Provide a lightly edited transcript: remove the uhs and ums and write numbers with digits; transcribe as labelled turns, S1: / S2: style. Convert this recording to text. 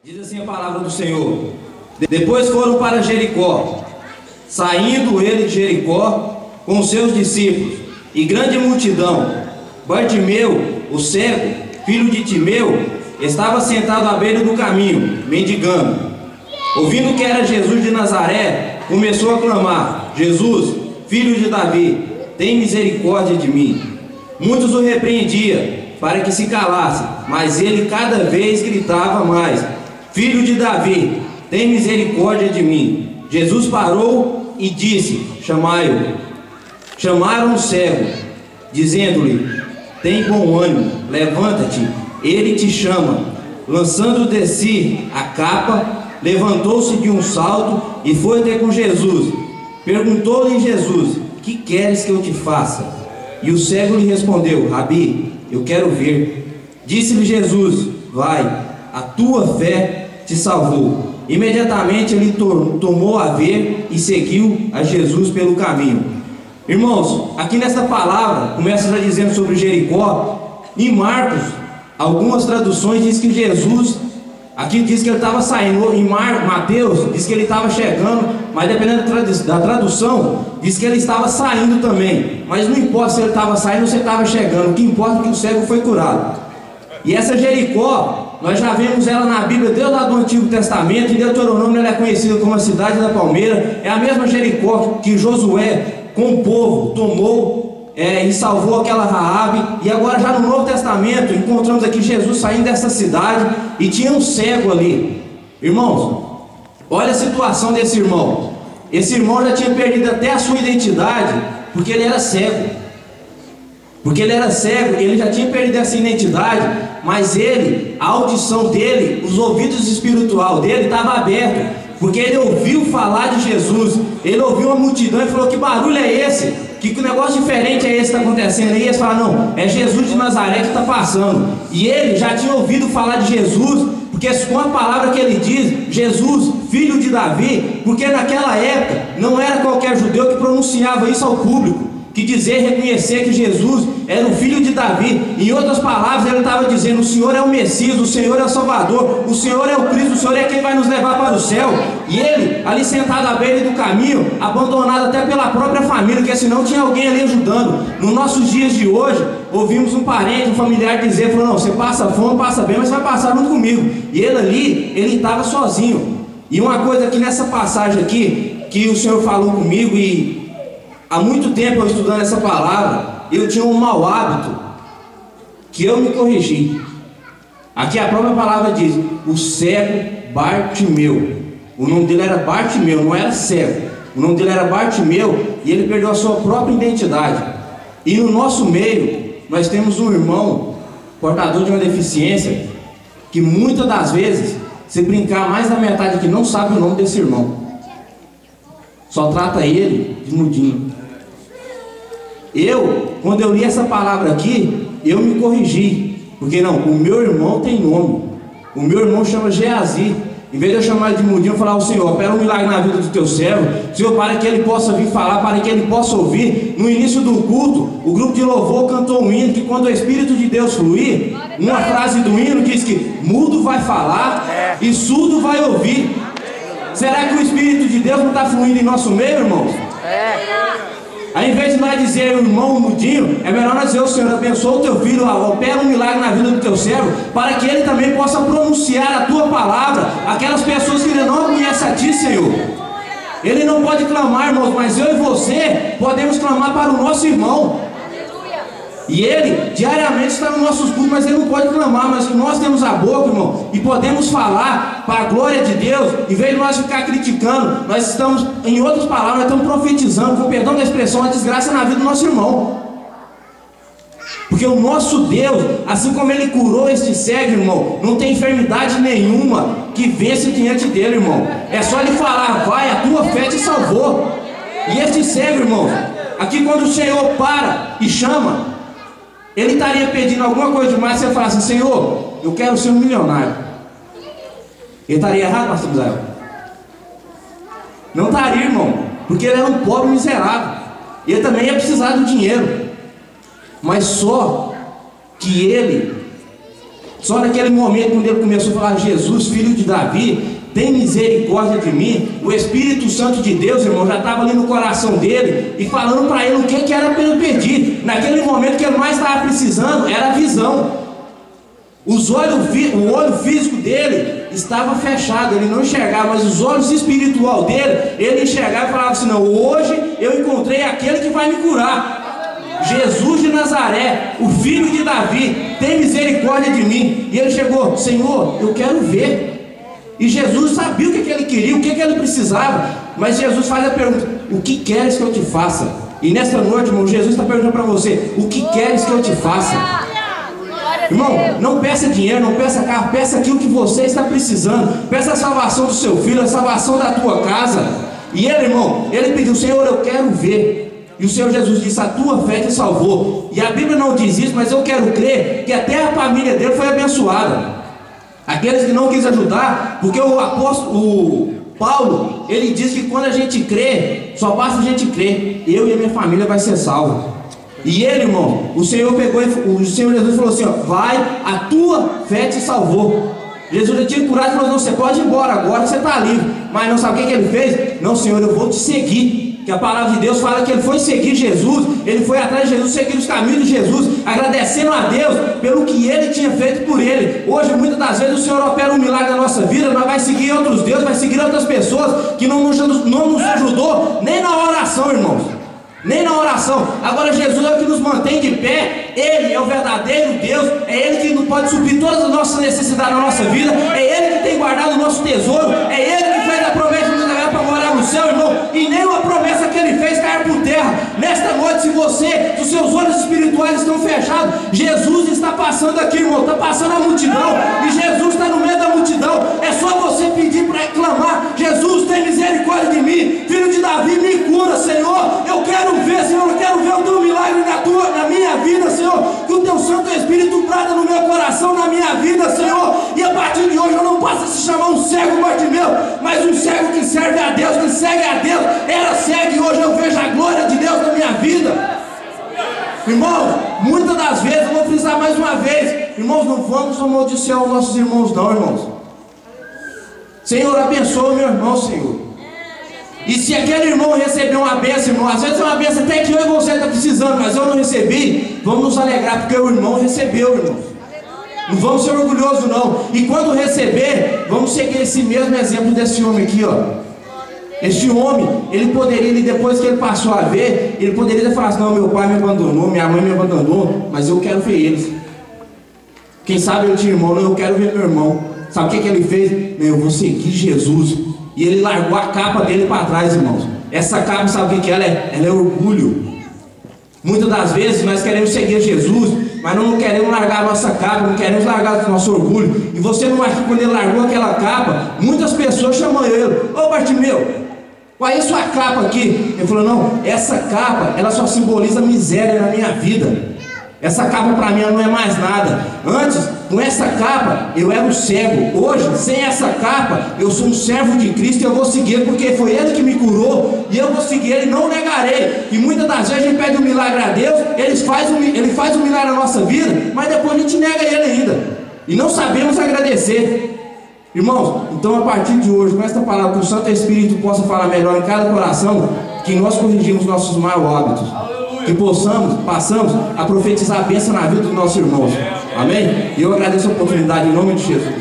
S1: Diz assim a palavra do Senhor: depois foram para Jericó. Saindo ele de Jericó com os seus discípulos e grande multidão, Bartimeu, o cego, filho de Timeu, estava sentado à beira do caminho, mendigando. Ouvindo que era Jesus de Nazaré, começou a clamar: Jesus, filho de Davi, tem misericórdia de mim. Muitos o repreendiam para que se calasse, mas ele cada vez gritava mais: Filho de Davi, tem misericórdia de mim. Jesus parou e disse: chamai-o. Chamaram o cego, dizendo-lhe: tem bom ânimo, levanta-te, ele te chama. Lançando de si a capa, levantou-se de um salto e foi ter com Jesus. Perguntou-lhe Jesus: que queres que eu te faça? E o cego lhe respondeu: Rabi, eu quero ver. Disse-lhe Jesus: vai, a tua fé te salvou. Imediatamente ele tomou a ver e seguiu a Jesus pelo caminho. Irmãos, aqui nesta palavra começa já dizendo sobre Jericó. Em Marcos, algumas traduções diz que Jesus, aqui diz que ele estava saindo. Em Mateus diz que ele estava chegando, mas dependendo da tradução, diz que ele estava saindo também. Mas não importa se ele estava saindo ou se ele estava chegando, o que importa é que o cego foi curado. E essa Jericó, nós já vemos ela na Bíblia desde lá do Antigo Testamento. Em Deuteronômio ela é conhecida como a cidade da palmeira. É a mesma Jericó que Josué com o povo tomou e salvou aquela Raabe. E agora já no Novo Testamento encontramos aqui Jesus saindo dessa cidade e tinha um cego ali. Irmãos, olha a situação desse irmão. Esse irmão já tinha perdido até a sua identidade, porque ele era cego. Ele já tinha perdido essa identidade, mas ele, a audição dele, os ouvidos espirituais dele estavam abertos, porque ele ouviu falar de Jesus. Ele ouviu uma multidão e falou: que barulho é esse? Que negócio diferente é esse que está acontecendo aí? Eles falaram: não, é Jesus de Nazaré que está passando. E ele já tinha ouvido falar de Jesus, porque com a palavra que ele diz, Jesus, filho de Davi, porque naquela época não era qualquer judeu que pronunciava isso ao público, que dizer, reconhecer que Jesus era o filho de Davi. Em outras palavras, ele estava dizendo: o Senhor é o Messias, o Senhor é o Salvador, o Senhor é o Cristo, o Senhor é quem vai nos levar para o céu. E ele, ali sentado à beira do caminho, abandonado até pela própria família, porque senão tinha alguém ali ajudando. Nos nossos dias de hoje, ouvimos um parente, um familiar dizer, falou: não, você passa fome, passa bem, mas vai passar junto comigo. E ele ali, ele estava sozinho. E uma coisa aqui nessa passagem aqui, que o Senhor falou comigo, e há muito tempo eu estudando essa palavra, eu tinha um mau hábito que eu me corrigi. Aqui a própria palavra diz: o cego Bartimeu. O nome dele era Bartimeu, não era cego. O nome dele era Bartimeu, e ele perdeu a sua própria identidade. E no nosso meio nós temos um irmão portador de uma deficiência, que muitas das vezes, se brincar, mais da metade aqui não sabe o nome desse irmão, só trata ele de mudinho. Quando eu li essa palavra aqui, eu me corrigi, porque não, o meu irmão tem nome. O meu irmão chama Geazi. Em vez de eu chamar ele de mudinho, eu falar: o Senhor, opera um milagre na vida do teu servo, Senhor, para que ele possa vir falar, para que ele possa ouvir. No início do culto, o grupo de louvor cantou um hino, que quando o Espírito de Deus fluir, uma frase do hino diz que mudo vai falar e surdo vai ouvir. Será que o Espírito de Deus não está fluindo em nosso meio, irmãos? Ao invés de nós dizer o irmão mudinho, é melhor nós dizer: o Senhor, abençoa o teu filho, opera um milagre na vida do teu servo, para que ele também possa pronunciar a tua palavra, aquelas pessoas que não conhecem a ti, Senhor. Ele não pode clamar, irmãos, mas eu e você podemos clamar para o nosso irmão. E ele diariamente está nos nossos cultos, mas ele não pode clamar. Mas que nós temos a boca, irmão, e podemos falar para a glória de Deus. Em vez de nós ficar criticando, nós estamos, em outras palavras, nós estamos profetizando, com perdão da expressão, a desgraça na vida do nosso irmão. Porque o nosso Deus, assim como ele curou este cego, irmão, não tem enfermidade nenhuma que vença diante dele, irmão. É só ele falar: vai, a tua fé te salvou. E este cego, irmão, aqui quando o Senhor para e chama, ele estaria pedindo alguma coisa demais. Você fala assim: Senhor, eu quero ser um milionário. Ele estaria errado, pastor Israel? Não estaria, irmão, porque ele era um pobre miserável. Ele também ia precisar do dinheiro. Mas só que ele Só naquele momento, quando ele começou a falar: Jesus, filho de Davi, tem misericórdia de mim, o Espírito Santo de Deus, irmão, já estava ali no coração dele e falando para ele o que era para ele pedir. Naquele momento que ele mais estava precisando era a visão. O olho físico dele estava fechado, ele não enxergava, mas os olhos espiritual dele, ele enxergava e falava assim: não, hoje eu encontrei aquele que vai me curar. Jesus de Nazaré, o filho de Davi, tem misericórdia de mim. E ele chegou: Senhor, eu quero ver. E Jesus sabia o que ele queria, o que ele precisava. Mas Jesus faz a pergunta: o que queres que eu te faça? E nesta noite, irmão, Jesus está perguntando para você: o que queres que eu te faça? Irmão, não peça dinheiro, não peça carro, peça aquilo que você está precisando. Peça a salvação do seu filho, a salvação da tua casa. E ele, irmão, ele pediu: Senhor, eu quero ver. E o Senhor Jesus disse: a tua fé te salvou. E a Bíblia não diz isso, mas eu quero crer que até a família dele foi abençoada. Aqueles que não quis ajudar, porque o Paulo, ele diz que quando a gente crê, só basta a gente crer, eu e a minha família vai ser salvo. E ele, irmão, o Senhor Jesus falou assim: ó, vai, a tua fé te salvou. Jesus já tinha curado e falou: não, você pode ir embora agora, você está livre. Mas não sabe o que ele fez? Não, Senhor, eu vou te seguir. Que a palavra de Deus fala que ele foi seguir Jesus, ele foi atrás de Jesus, seguir os caminhos de Jesus, agradecendo a Deus pelo que ele tinha feito por ele. Hoje, muitas das vezes, o Senhor opera um milagre na nossa vida, mas vai seguir outros deuses, vai seguir outras pessoas que não nos ajudou nem na oração, irmãos. Nem na oração. Agora Jesus é o que nos mantém de pé. Ele é o verdadeiro Deus. É Ele que pode suprir todas as nossas necessidades na nossa vida. É Ele que tem guardado o nosso tesouro. É Ele que fez a promessa de Israel para morar no céu, irmão. E nenhuma promessa que Ele fez cair por terra. Nesta noite, se os seus olhos espirituais estão fechados, Jesus está passando aqui, irmão. Está passando a multidão. E Jesus está no meio da multidão. É só você pedir para clamar: Jesus, tem misericórdia de mim. Filho de Davi, me cura, Senhor. Eu quero ver, Senhor, eu quero ver o teu milagre na minha vida, Senhor. Que o teu Santo Espírito brada no meu coração, na minha vida, Senhor. E a partir de hoje eu não passo a se chamar um cego Bartimeu, mas um cego que serve a Deus, que segue a Deus. Era cego e hoje eu vejo a glória de Deus na minha vida. Irmãos, muitas das vezes, eu vou frisar mais uma vez, irmãos, não vamos amaldiçoar os nossos irmãos não, irmãos. Senhor, abençoa o meu irmão, Senhor. E se aquele irmão recebeu uma bênção, irmão, às vezes é uma bênção até que eu e você estão precisando, mas eu não recebi, vamos nos alegrar, porque o irmão recebeu, irmão. Não vamos ser orgulhosos não. E quando receber, vamos seguir esse mesmo exemplo desse homem aqui, ó. Este homem, ele poderia, depois que ele passou a ver, ele poderia falar assim: não, meu pai me abandonou, minha mãe me abandonou, mas eu quero ver eles. Quem sabe eu tinha irmão, não, eu quero ver meu irmão. Sabe o que ele fez? Eu vou seguir Jesus. E ele largou a capa dele para trás, irmãos. Essa capa, sabe o que ela é? Ela é orgulho. Muitas das vezes nós queremos seguir Jesus, mas não queremos largar a nossa capa, não queremos largar o nosso orgulho. E você não acha que quando ele largou aquela capa, muitas pessoas chamam ele: ô Bartimeu, qual é a sua capa aqui? Ele falou: não, essa capa, ela só simboliza miséria na minha vida. Essa capa para mim não é mais nada. Antes, com essa capa, eu era um cego. Hoje, sem essa capa, eu sou um servo de Cristo e eu vou seguir, porque foi Ele que me curou. E eu vou seguir Ele, não negarei. E muitas das vezes a gente pede um milagre a Deus, Ele faz um milagre na nossa vida, mas depois a gente nega Ele ainda. E não sabemos agradecer. Irmãos, então a partir de hoje, com esta palavra, que o Santo Espírito possa falar melhor em cada coração, que nós corrigimos nossos maus hábitos. Que passamos a profetizar a bênção na vida dos nossos irmãos. Amém? E eu agradeço a oportunidade em nome de Jesus.